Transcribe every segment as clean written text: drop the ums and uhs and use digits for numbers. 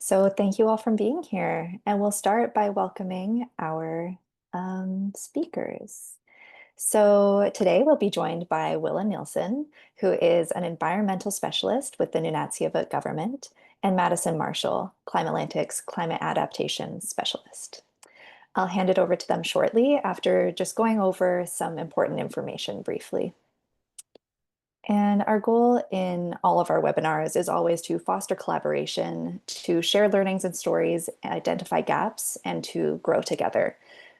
So thank you all for being here. And we'll start by welcoming our speakers. So today we'll be joined by Willa Neilsen, who is an environmental specialist with the Nunatsiavut Government, and Madison Marshall, CLIMAtlantic's Climate Adaptation Specialist. I'll hand it over to them shortly after just going over some important information briefly. And our goal in all of our webinars is always to foster collaboration, to share learnings and stories, identify gaps, and to grow together.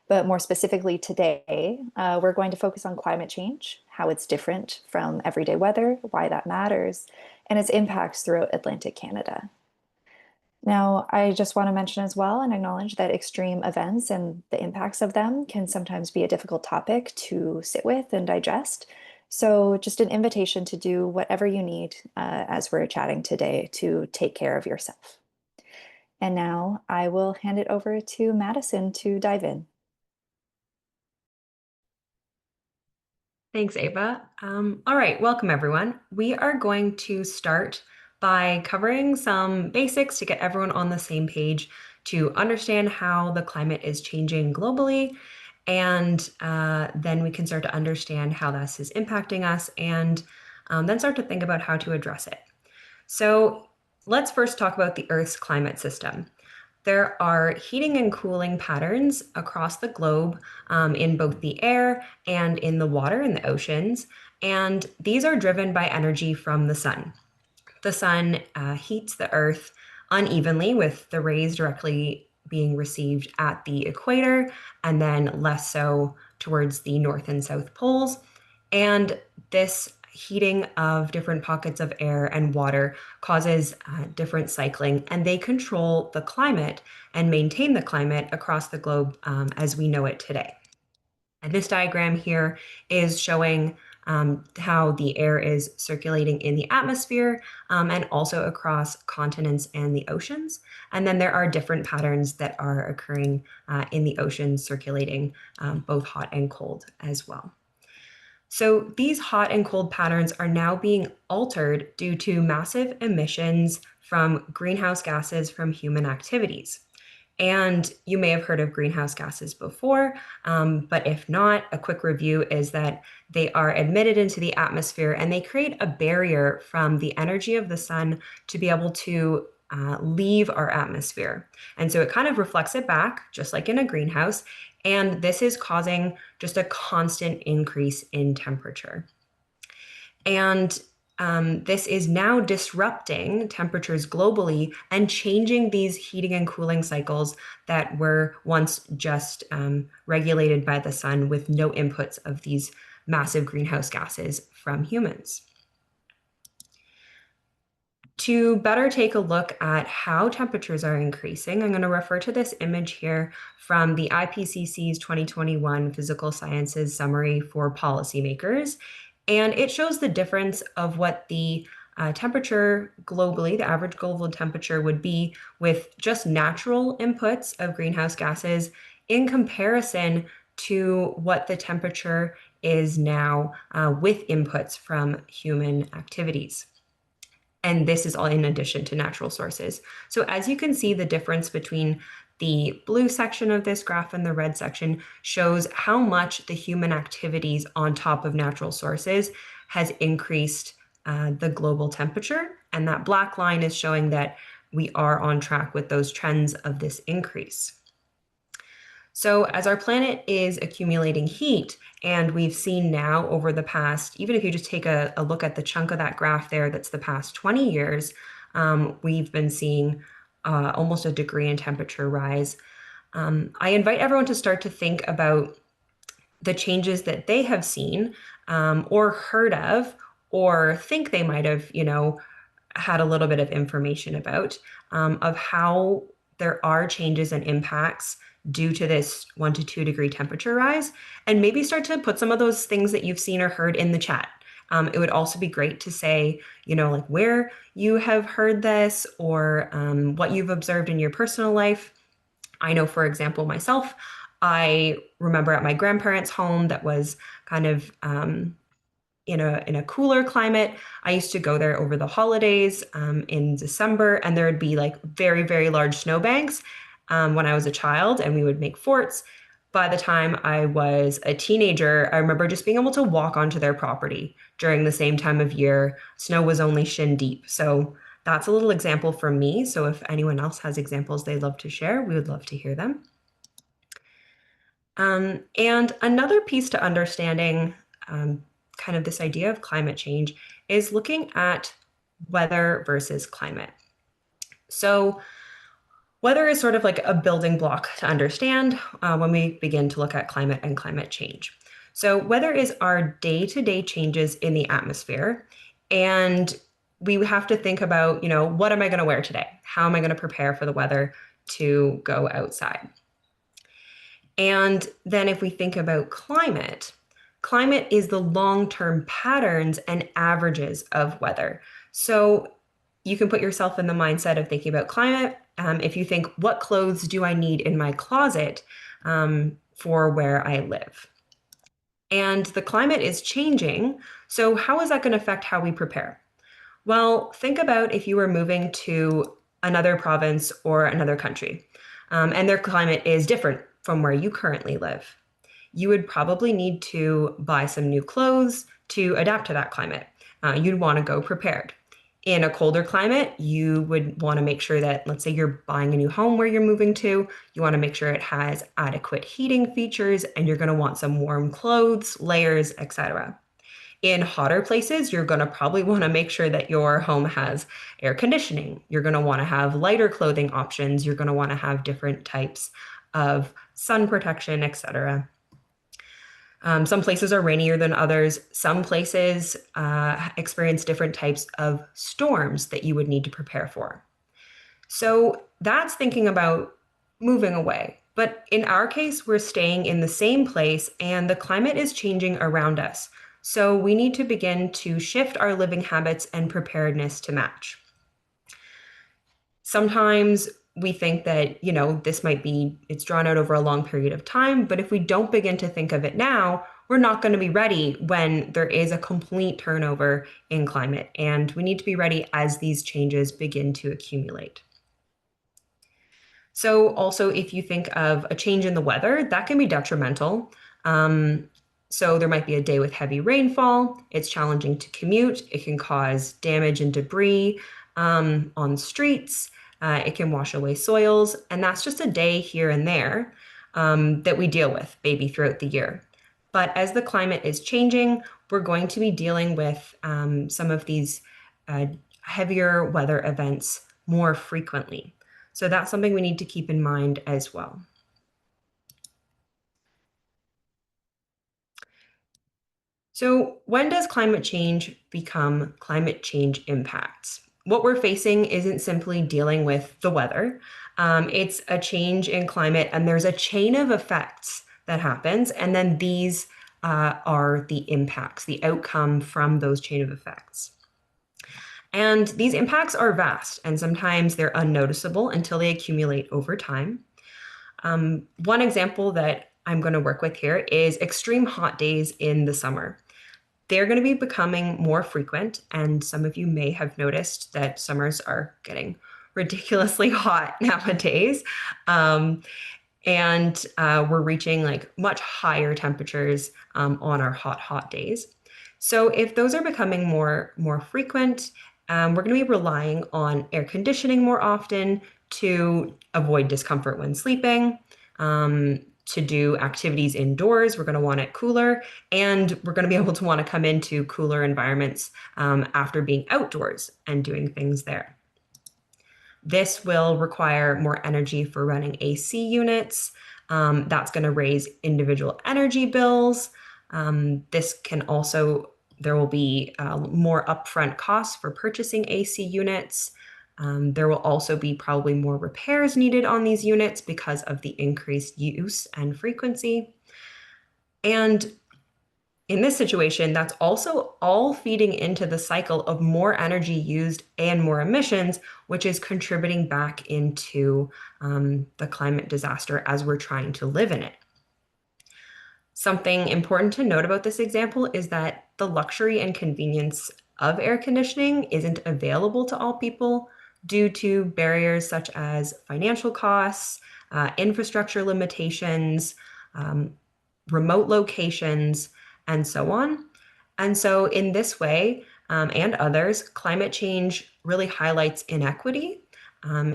But more specifically today, we're going to focus on climate change, how it's different from everyday weather, why that matters, and its impacts throughout Atlantic Canada. Now, I just want to mention as well and acknowledge that extreme events and the impacts of them can sometimes be a difficult topic to sit with and digest. So just an invitation to do whatever you need as we're chatting today to take care of yourself. And now I will hand it over to Madison to dive in. Thanks, Ava. All right, welcome everyone. We are going to start by covering some basics to get everyone on the same page to understand how the climate is changing globally. And then we can start to understand how this is impacting us and then start to think about how to address it. So let's first talk about the Earth's climate system. There are heating and cooling patterns across the globe in both the air and in the water in the oceans, and these are driven by energy from the sun. The sun heats the Earth unevenly, with the rays directly being received at the equator and then less so towards the north and south poles. And this heating of different pockets of air and water causes different cycling, and they control the climate and maintain the climate across the globe as we know it today. And this diagram here is showing how the air is circulating in the atmosphere and also across continents and the oceans. And then there are different patterns that are occurring in the oceans, circulating both hot and cold as well. So these hot and cold patterns are now being altered due to massive emissions from greenhouse gases from human activities. And you may have heard of greenhouse gases before, but if not, a quick review is that they are emitted into the atmosphere and they create a barrier from the energy of the sun to be able to leave our atmosphere. And so it kind of reflects it back, just like in a greenhouse. And this is causing just a constant increase in temperature. And this is now disrupting temperatures globally and changing these heating and cooling cycles that were once just regulated by the sun with no inputs of these massive greenhouse gases from humans. To better take a look at how temperatures are increasing, I'm going to refer to this image here from the IPCC's 2021 Physical Sciences Summary for Policymakers. And it shows the difference of what the temperature globally, the average global temperature would be with just natural inputs of greenhouse gases in comparison to what the temperature is now with inputs from human activities. And this is all in addition to natural sources. So as you can see, the difference between the blue section of this graph and the red section shows how much the human activities on top of natural sources has increased the global temperature. And that black line is showing that we are on track with those trends of this increase. So as our planet is accumulating heat, and we've seen now over the past, even if you just take a look at the chunk of that graph there, that's the past 20 years, we've been seeing almost a degree in temperature rise. I invite everyone to start to think about the changes that they have seen or heard of, or think they might have, had a little bit of information about, of how there are changes and impacts due to this 1 to 2 degree temperature rise, and maybe start to put some of those things that you've seen or heard in the chat. It would also be great to say, like where you have heard this or what you've observed in your personal life. I know, for example, myself, I remember at my grandparents' home that was kind of in a cooler climate. I used to go there over the holidays in December, and there would be like very, very large snowbanks when I was a child, and we would make forts. By the time I was a teenager, I remember just being able to walk onto their property during the same time of year. Snow was only shin deep. So that's a little example from me. So if anyone else has examples they'd love to share, we would love to hear them. And another piece to understanding kind of this idea of climate change is looking at weather versus climate. So weather is sort of like a building block to understand when we begin to look at climate and climate change. So weather is our day-to-day changes in the atmosphere, and we have to think about, what am I going to wear today? How am I going to prepare for the weather to go outside? And then if we think about climate, climate is the long-term patterns and averages of weather. So you can put yourself in the mindset of thinking about climate. If you think, what clothes do I need in my closet for where I live? And the climate is changing. So how is that going to affect how we prepare? Well, think about if you were moving to another province or another country, and their climate is different from where you currently live. You would probably need to buy some new clothes to adapt to that climate. You'd want to go prepared. In a colder climate, you would want to make sure that, let's say you're buying a new home where you're moving to, you want to make sure it has adequate heating features, and you're going to want some warm clothes, layers, etc. In hotter places, you're going to probably want to make sure that your home has air conditioning. You're going to want to have lighter clothing options. You're going to want to have different types of sun protection, etc. Some places are rainier than others. Some places experience different types of storms that you would need to prepare for. So that's thinking about moving away. But in our case, we're staying in the same place and the climate is changing around us. So we need to begin to shift our living habits and preparedness to match. Sometimes we think that, this might be, it's drawn out over a long period of time, but if we don't begin to think of it now, we're not going to be ready when there is a complete turnover in climate. And we need to be ready as these changes begin to accumulate. So also, if you think of a change in the weather, that can be detrimental. So there might be a day with heavy rainfall. It's challenging to commute. It can cause damage and debris on streets. It can wash away soils. And that's just a day here and there that we deal with maybe throughout the year. But as the climate is changing, we're going to be dealing with some of these heavier weather events more frequently. So that's something we need to keep in mind as well. So when does climate change become climate change impacts? What we're facing isn't simply dealing with the weather. It's a change in climate, and there's a chain of effects that happens, and then these are the impacts, the outcome from those chain of effects. And these impacts are vast, and sometimes they're unnoticeable until they accumulate over time. One example that I'm going to work with here is extreme hot days in the summer. They're going to be becoming more frequent, and some of you may have noticed that summers are getting ridiculously hot nowadays. And we're reaching like much higher temperatures on our hot days. So if those are becoming more frequent, we're going to be relying on air conditioning more often to avoid discomfort when sleeping. To do activities indoors, we're going to want it cooler, and we're going to be able to want to come into cooler environments after being outdoors and doing things there. This will require more energy for running AC units. That's going to raise individual energy bills. This can also, there will be more upfront costs for purchasing AC units. There will also be probably more repairs needed on these units because of the increased use and frequency. And in this situation, that's also all feeding into the cycle of more energy used and more emissions, which is contributing back into the climate disaster as we're trying to live in it. Something important to note about this example is that the luxury and convenience of air conditioning isn't available to all people due to barriers such as financial costs, infrastructure limitations, um, remote locations, and so on. And so, in this way, and others, climate change really highlights inequity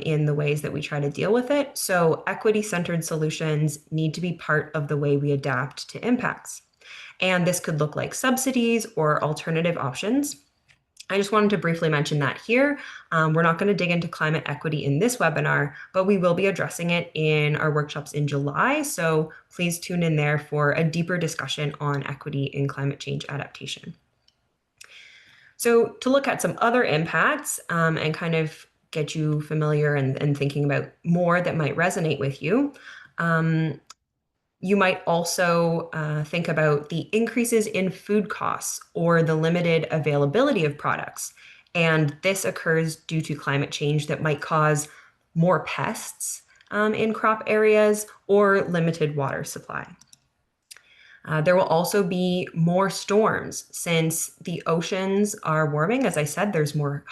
in the ways that we try to deal with it. So, equity-centered solutions need to be part of the way we adapt to impacts. And this could look like subsidies or alternative options. I just wanted to briefly mention that here. We're not going to dig into climate equity in this webinar, but we will be addressing it in our workshops in July. So please tune in there for a deeper discussion on equity in climate change adaptation. So to look at some other impacts and kind of get you familiar and thinking about more that might resonate with you, you might also think about the increases in food costs or the limited availability of products. And this occurs due to climate change that might cause more pests in crop areas or limited water supply. There will also be more storms since the oceans are warming. As I said, there's more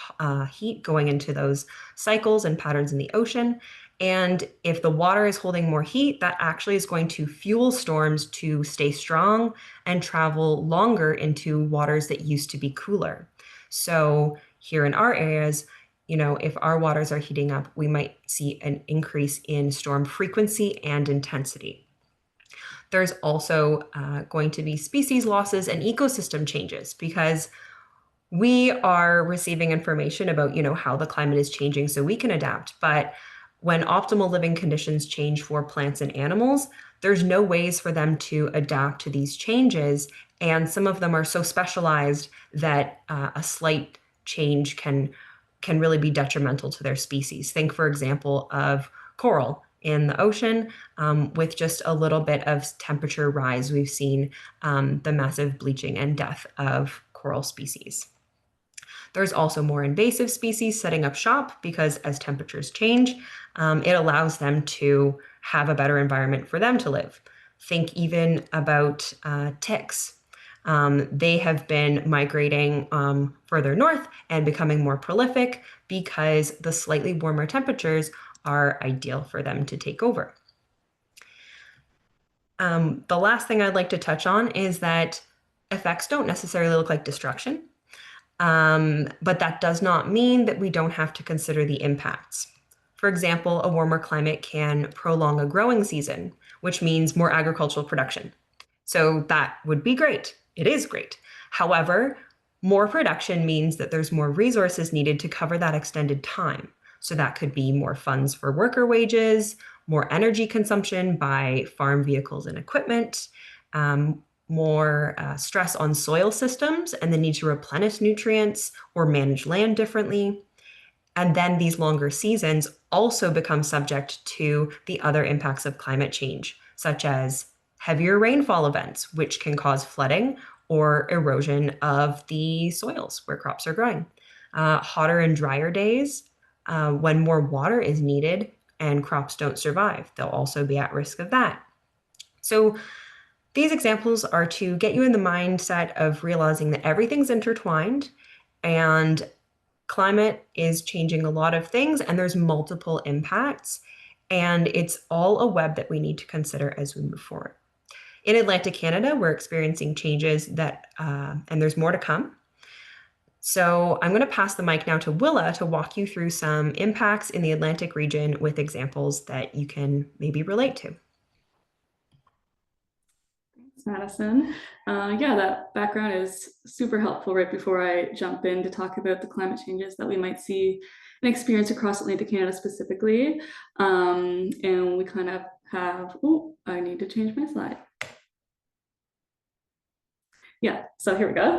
heat going into those cycles and patterns in the ocean. And if the water is holding more heat, that actually is going to fuel storms to stay strong and travel longer into waters that used to be cooler. So here in our areas, if our waters are heating up, we might see an increase in storm frequency and intensity. There's also going to be species losses and ecosystem changes because we are receiving information about, how the climate is changing so we can adapt. But when optimal living conditions change for plants and animals, there's no ways for them to adapt to these changes. And some of them are so specialized that a slight change can really be detrimental to their species. Think, for example, of coral in the ocean. With just a little bit of temperature rise, we've seen the massive bleaching and death of coral species. There's also more invasive species setting up shop because as temperatures change, it allows them to have a better environment for them to live. Think even about ticks. They have been migrating further north and becoming more prolific because the slightly warmer temperatures are ideal for them to take over. The last thing I'd like to touch on is that effects don't necessarily look like destruction, but that does not mean that we don't have to consider the impacts. For example, a warmer climate can prolong a growing season, which means more agricultural production. So that would be great. It is great. However, more production means that there's more resources needed to cover that extended time. So that could be more funds for worker wages, more energy consumption by farm vehicles and equipment, more stress on soil systems and the need to replenish nutrients or manage land differently. And then these longer seasons also become subject to the other impacts of climate change, such as heavier rainfall events, which can cause flooding or erosion of the soils where crops are growing. Hotter and drier days, when more water is needed and crops don't survive, they'll also be at risk of that. So these examples are to get you in the mindset of realizing that everything's intertwined and climate is changing a lot of things and there's multiple impacts, and it's all a web that we need to consider as we move forward. In Atlantic Canada, we're experiencing changes that, and there's more to come. So I'm going to pass the mic now to Willa to walk you through some impacts in the Atlantic region with examples that you can maybe relate to. Thanks, Madison. Yeah, that background is super helpful right before I jump in to talk about the climate changes that we might see and experience across Atlantic Canada specifically. And we kind of have, oh, I need to change my slide. Yeah, so here we go.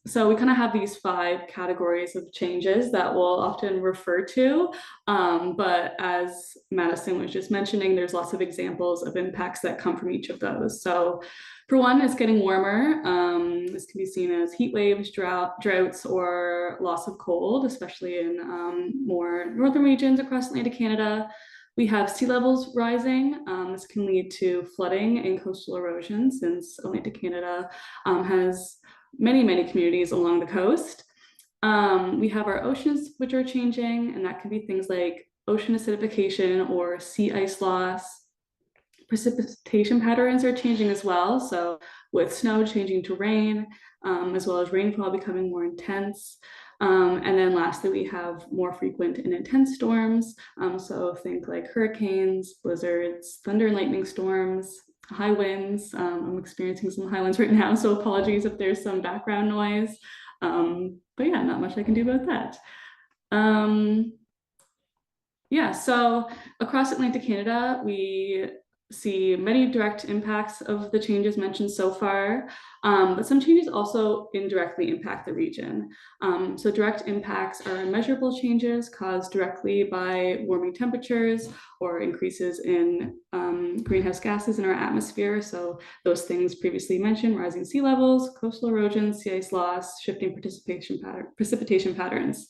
So we kind of have these 5 categories of changes that we'll often refer to. But as Madison was just mentioning, there's lots of examples of impacts that come from each of those. So for one, it's getting warmer. This can be seen as heat waves, droughts, or loss of cold, especially in more northern regions across Atlantic Canada. We have sea levels rising. This can lead to flooding and coastal erosion, since Atlantic Canada has many communities along the coast. We have our oceans, which are changing, and that can be things like ocean acidification or sea ice loss. Precipitation patterns are changing as well. So with snow changing to rain, as well as rainfall becoming more intense. And then lastly, we have more frequent and intense storms. So think like hurricanes, blizzards, thunder and lightning storms, high winds. I'm experiencing some high winds right now, so apologies if there's some background noise. But yeah, not much I can do about that. Yeah, so across Atlantic Canada, we see many direct impacts of the changes mentioned so far, but some changes also indirectly impact the region. So direct impacts are measurable changes caused directly by warming temperatures or increases in greenhouse gases in our atmosphere. So those things previously mentioned: rising sea levels, coastal erosion, sea ice loss, shifting precipitation patterns.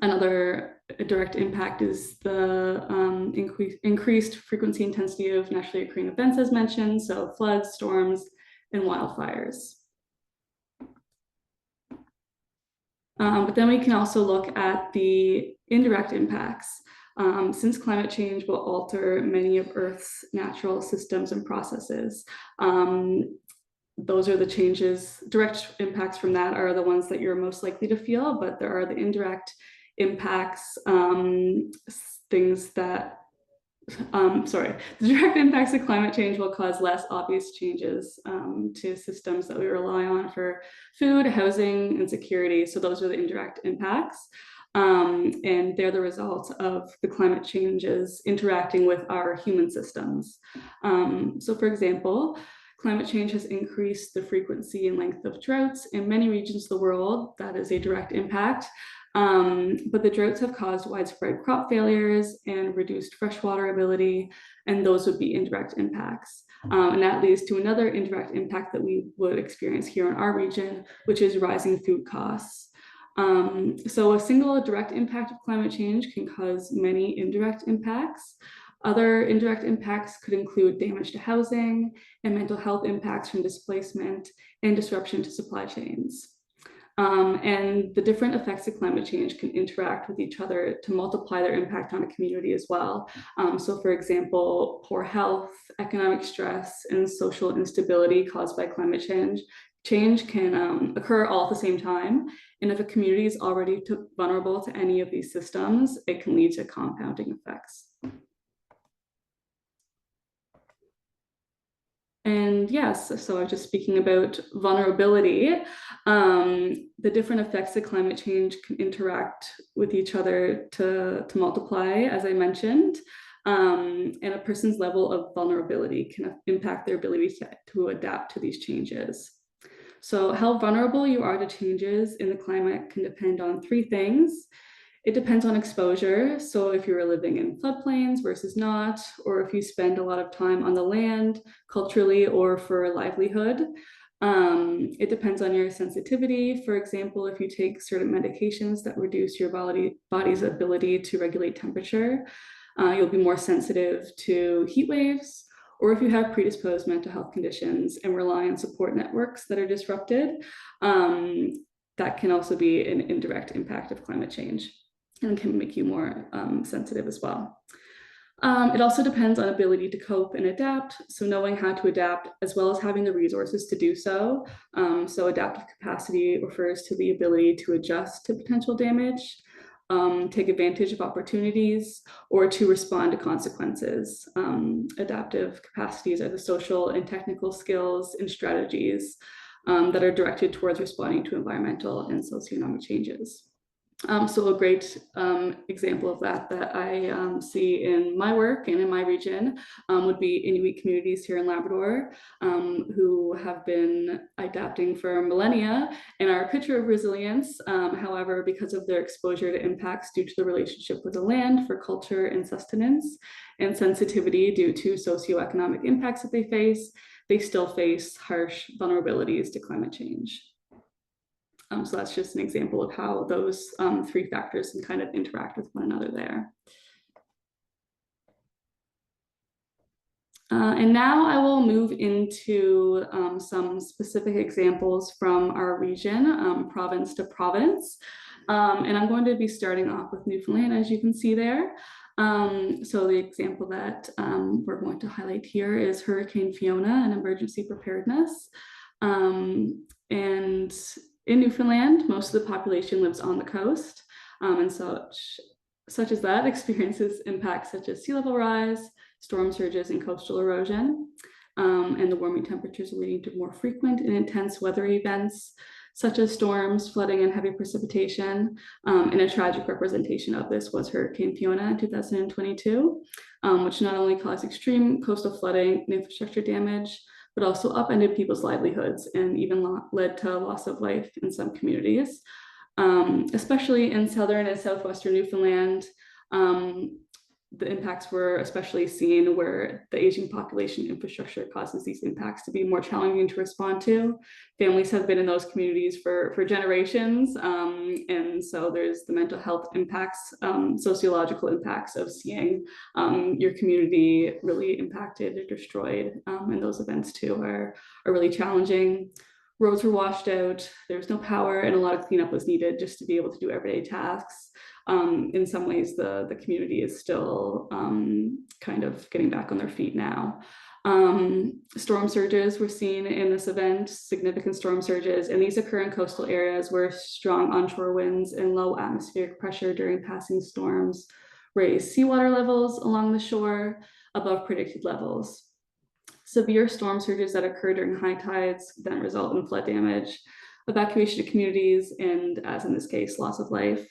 Another direct impact is the increased frequency intensity of naturally occurring events, as mentioned, so floods, storms, and wildfires. But then we can also look at the indirect impacts. Since climate change will alter many of Earth's natural systems and processes, those are the changes. Direct impacts from that are the ones that you're most likely to feel, but there are the indirect impacts, things that, the direct impacts of climate change will cause less obvious changes to systems that we rely on for food, housing, and security. So those are the indirect impacts. And they're the result of the climate changes interacting with our human systems. So for example, climate change has increased the frequency and length of droughts in many regions of the world. That is a direct impact. But the droughts have caused widespread crop failures and reduced freshwater ability, and those would be indirect impacts. And that leads to another indirect impact that we would experience here in our region, which is rising food costs. So a single direct impact of climate change can cause many indirect impacts. Other indirect impacts could include damage to housing and mental health impacts from displacement and disruption to supply chains. And the different effects of climate change can interact with each other to multiply their impact on a community as well. So for example, poor health, economic stress, and social instability caused by climate change can occur all at the same time. And if a community is already vulnerable to any of these systems, it can lead to compounding effects. And yes, so I was just speaking about vulnerability. The different effects of climate change can interact with each other to multiply, as I mentioned. And a person's level of vulnerability can impact their ability to adapt to these changes. So how vulnerable you are to changes in the climate can depend on three things. It depends on exposure. So if you're living in floodplains versus not, or if you spend a lot of time on the land culturally or for a livelihood. It depends on your sensitivity. For example, if you take certain medications that reduce your body's ability to regulate temperature, you'll be more sensitive to heat waves. Or if you have predisposed mental health conditions and rely on support networks that are disrupted, that can also be an indirect impact of climate change and can make you more sensitive as well. It also depends on ability to cope and adapt. So knowing how to adapt as well as having the resources to do so. So adaptive capacity refers to the ability to adjust to potential damage, take advantage of opportunities, or to respond to consequences. Adaptive capacities are the social and technical skills and strategies that are directed towards responding to environmental and socioeconomic changes. So a great example of that I see in my work and in my region would be Inuit communities here in Labrador who have been adapting for millennia and are a picture of resilience. However, because of their exposure to impacts due to the relationship with the land for culture and sustenance and sensitivity due to socioeconomic impacts that they still face harsh vulnerabilities to climate change. So that's just an example of how those three factors can kind of interact with one another there. And now I will move into some specific examples from our region, province to province. And I'm going to be starting off with Newfoundland, as you can see there. So the example that we're going to highlight here is Hurricane Fiona and emergency preparedness. And in Newfoundland, most of the population lives on the coast, and such as that experiences impacts such as sea level rise, storm surges, and coastal erosion. And the warming temperatures are leading to more frequent and intense weather events, such as storms, flooding, and heavy precipitation. And a tragic representation of this was Hurricane Fiona in 2022, which not only caused extreme coastal flooding and infrastructure damage, but also upended people's livelihoods and even led to loss of life in some communities. Especially in southern and southwestern Newfoundland, the impacts were especially seen where the aging population infrastructure causes these impacts to be more challenging to respond to. Families have been in those communities for generations, and so there's the mental health impacts, sociological impacts of seeing your community really impacted or destroyed, and those events too are really challenging. Roads were washed out, there was no power, and a lot of cleanup was needed just to be able to do everyday tasks. In some ways, the community is still kind of getting back on their feet now. Storm surges were seen in this event, significant storm surges, and these occur in coastal areas where strong onshore winds and low atmospheric pressure during passing storms raise seawater levels along the shore above predicted levels. Severe storm surges that occur during high tides then result in flood damage, evacuation of communities, and as in this case, loss of life.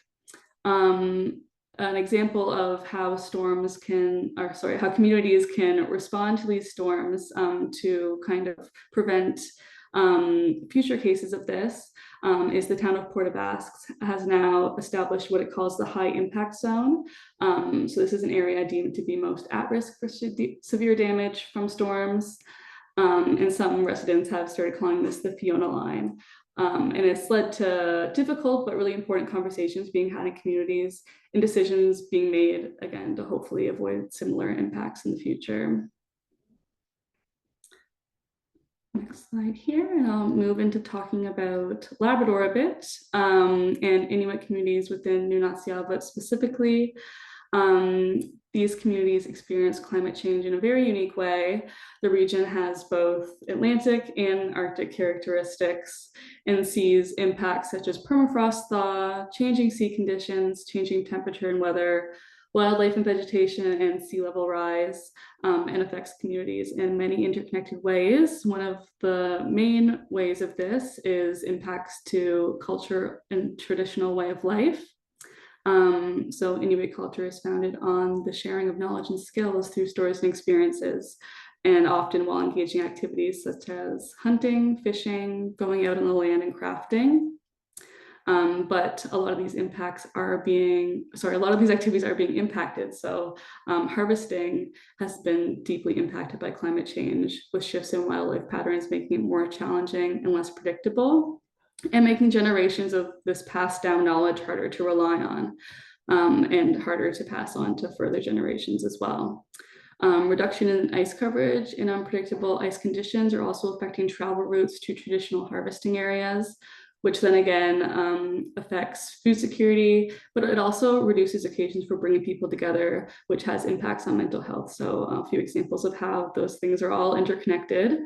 An example of how how communities can respond to these storms to kind of prevent future cases of this is the town of Port aux Basques has now established what it calls the high impact zone. So this is an area deemed to be most at risk for severe damage from storms. And some residents have started calling this the Fiona line. And it's led to difficult but really important conversations being had in communities and decisions being made, again, to hopefully avoid similar impacts in the future. Next slide here, and I'll move into talking about Labrador a bit, and Inuit communities within Nunatsiavut specifically. These communities experience climate change in a very unique way. The region has both Atlantic and Arctic characteristics and sees impacts such as permafrost thaw, changing sea conditions, changing temperature and weather, wildlife and vegetation, and sea level rise, and affects communities in many interconnected ways. One of the main ways of this is impacts to culture and traditional way of life. So Inuit culture is founded on the sharing of knowledge and skills through stories and experiences, and often while engaging activities such as hunting, fishing, going out on the land, and crafting. But a lot of these activities are being impacted. So harvesting has been deeply impacted by climate change, with shifts in wildlife patterns making it more challenging and less predictable, and making generations of this passed down knowledge harder to rely on, and harder to pass on to further generations as well. Reduction in ice coverage and unpredictable ice conditions are also affecting travel routes to traditional harvesting areas, which then again affects food security, but it also reduces occasions for bringing people together, which has impacts on mental health. So a few examples of how those things are all interconnected.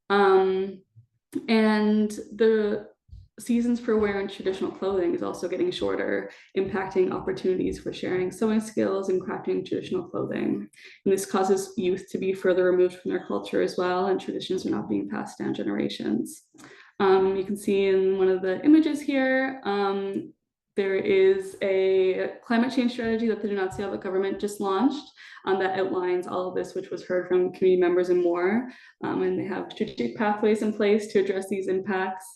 And the seasons for wearing traditional clothing is also getting shorter, impacting opportunities for sharing sewing skills and crafting traditional clothing. And this causes youth to be further removed from their culture as well, and traditions are not being passed down generations. You can see in one of the images here, there is a climate change strategy that the Nunatsiavut Government just launched that outlines all of this, which was heard from community members and more. And they have strategic pathways in place to address these impacts.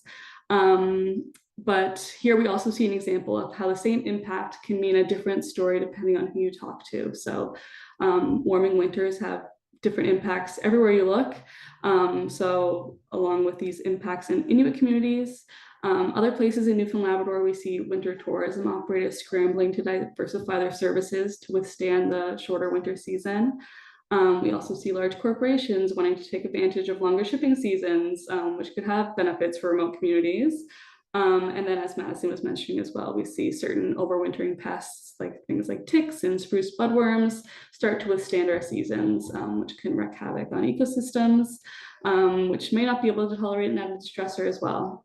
But here we also see an example of how the same impact can mean a different story depending on who you talk to. So warming winters have different impacts everywhere you look. So along with these impacts in Inuit communities, other places in Newfoundland Labrador, we see winter tourism operators scrambling to diversify their services to withstand the shorter winter season. We also see large corporations wanting to take advantage of longer shipping seasons, which could have benefits for remote communities. And then, as Madison was mentioning as well, we see certain overwintering pests, like things like ticks and spruce budworms, start to withstand our seasons, which can wreak havoc on ecosystems, which may not be able to tolerate an added stressor as well.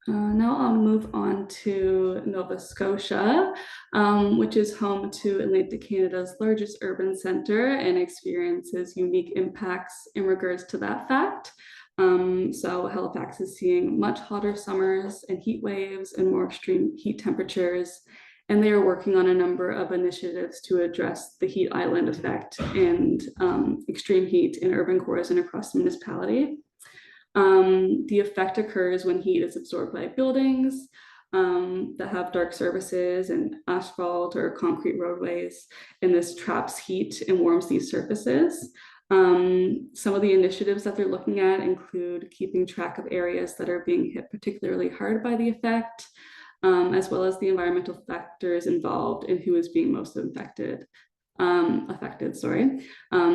Now I'll move on to Nova Scotia, which is home to Atlantic Canada's largest urban center and experiences unique impacts in regards to that fact. So Halifax is seeing much hotter summers and heat waves and more extreme heat temperatures, and they are working on a number of initiatives to address the heat island effect and extreme heat in urban cores and across the municipality. The effect occurs when heat is absorbed by buildings that have dark surfaces and asphalt or concrete roadways, and this traps heat and warms these surfaces. Some of the initiatives that they're looking at include keeping track of areas that are being hit particularly hard by the effect, as well as the environmental factors involved in who is being most affected.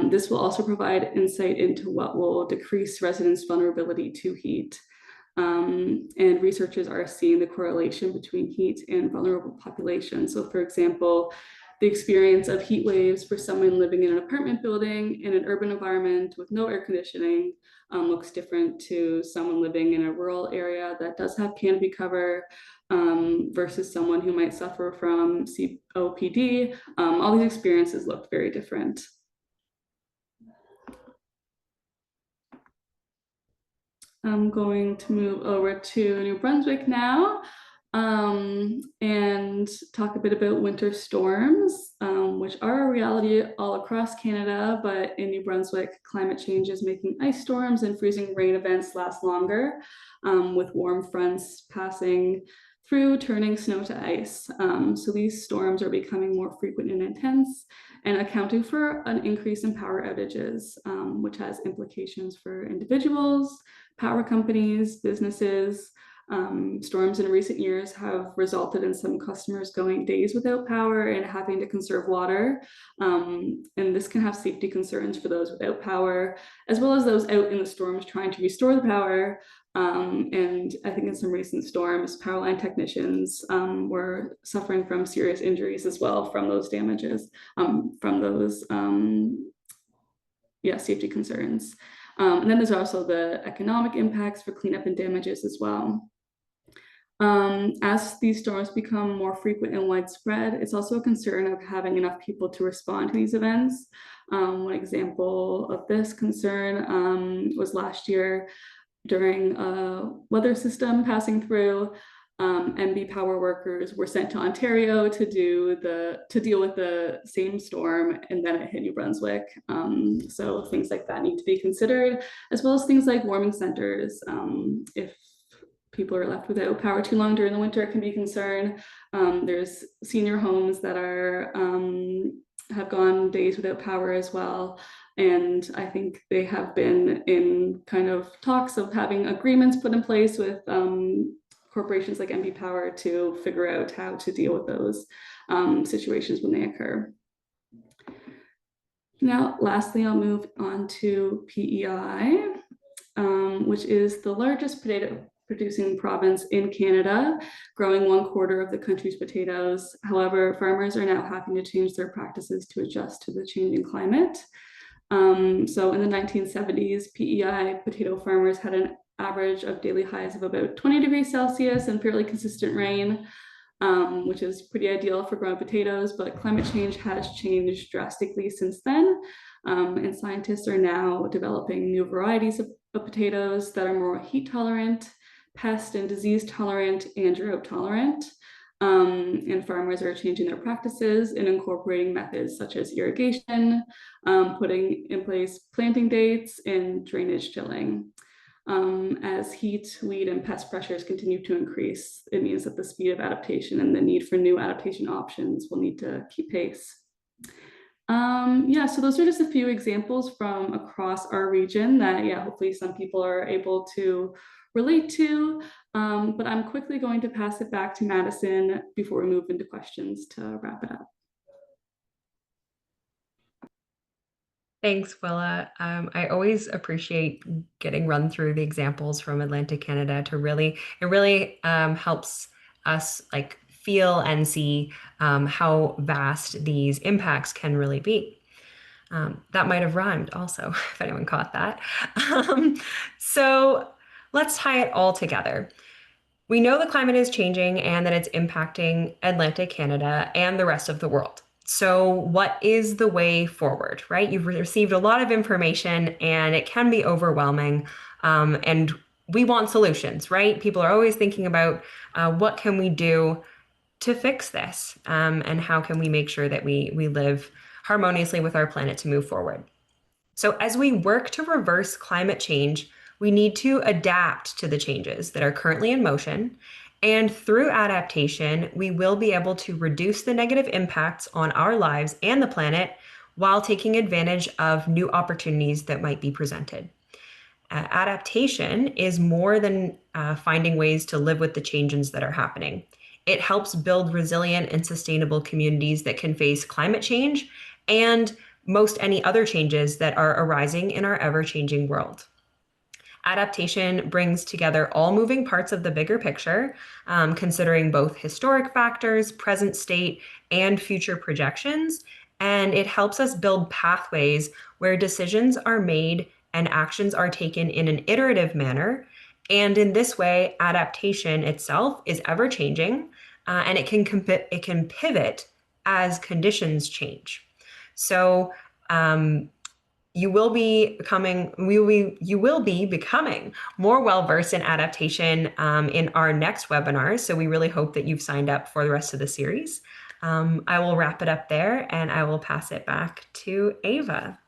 This will also provide insight into what will decrease residents' vulnerability to heat. And researchers are seeing the correlation between heat and vulnerable populations. So for example, the experience of heat waves for someone living in an apartment building in an urban environment with no air conditioning looks different to someone living in a rural area that does have canopy cover, versus someone who might suffer from COPD. All these experiences look very different. I'm going to move over to New Brunswick now and talk a bit about winter storms, which are a reality all across Canada, but in New Brunswick, climate change is making ice storms and freezing rain events last longer, with warm fronts passing through, turning snow to ice. So these storms are becoming more frequent and intense and accounting for an increase in power outages, which has implications for individuals, power companies, businesses. Storms in recent years have resulted in some customers going days without power and having to conserve water. And this can have safety concerns for those without power, as well as those out in the storms trying to restore the power. And I think in some recent storms, power line technicians were suffering from serious injuries as well from those damages, from those safety concerns. And then there's also the economic impacts for cleanup and damages as well. As these storms become more frequent and widespread, it's also a concern of having enough people to respond to these events. One example of this concern was last year during a weather system passing through. MB Power workers were sent to Ontario to deal with the same storm, and then it hit New Brunswick. So things like that need to be considered, as well as things like warming centers. If people are left without power too long during the winter, it can be a concern. There's senior homes that have gone days without power as well. And I think they have been in kind of talks of having agreements put in place with corporations like MB Power to figure out how to deal with those situations when they occur. Now, lastly, I'll move on to PEI, which is the largest potato producing province in Canada, growing 1/4 of the country's potatoes. However, farmers are now having to change their practices to adjust to the changing climate. So in the 1970s, PEI potato farmers had an average of daily highs of about 20 degrees Celsius and fairly consistent rain, which is pretty ideal for growing potatoes, but climate change has changed drastically since then. And scientists are now developing new varieties of potatoes that are more heat tolerant, pest and disease tolerant, and drought tolerant. And farmers are changing their practices and incorporating methods such as irrigation, putting in place planting dates, and drainage tilling. As heat, weed, and pest pressures continue to increase, it means that the speed of adaptation and the need for new adaptation options will need to keep pace. Yeah, so those are just a few examples from across our region that, yeah, hopefully some people are able to relate to. But I'm quickly going to pass it back to Madison before we move into questions to wrap it up. Thanks, Willa. I always appreciate getting run through the examples from Atlantic Canada it really helps us like feel and see how vast these impacts can really be. That might have rhymed also, if anyone caught that. So let's tie it all together. We know the climate is changing and that it's impacting Atlantic Canada and the rest of the world. So, what is the way forward, right? You've received a lot of information and it can be overwhelming. And we want solutions, right? People are always thinking about what can we do to fix this, and how can we make sure that we live harmoniously with our planet to move forward. So, as we work to reverse climate change, we need to adapt to the changes that are currently in motion. And through adaptation, we will be able to reduce the negative impacts on our lives and the planet while taking advantage of new opportunities that might be presented. Adaptation is more than finding ways to live with the changes that are happening. It helps build resilient and sustainable communities that can face climate change and most any other changes that are arising in our ever-changing world. Adaptation brings together all moving parts of the bigger picture, considering both historic factors, present state, and future projections. And it helps us build pathways where decisions are made and actions are taken in an iterative manner. And in this way, adaptation itself is ever changing, and it can pivot as conditions change. So, you will be becoming more well-versed in adaptation in our next webinar. So we really hope that you've signed up for the rest of the series. I will wrap it up there and I will pass it back to Ava.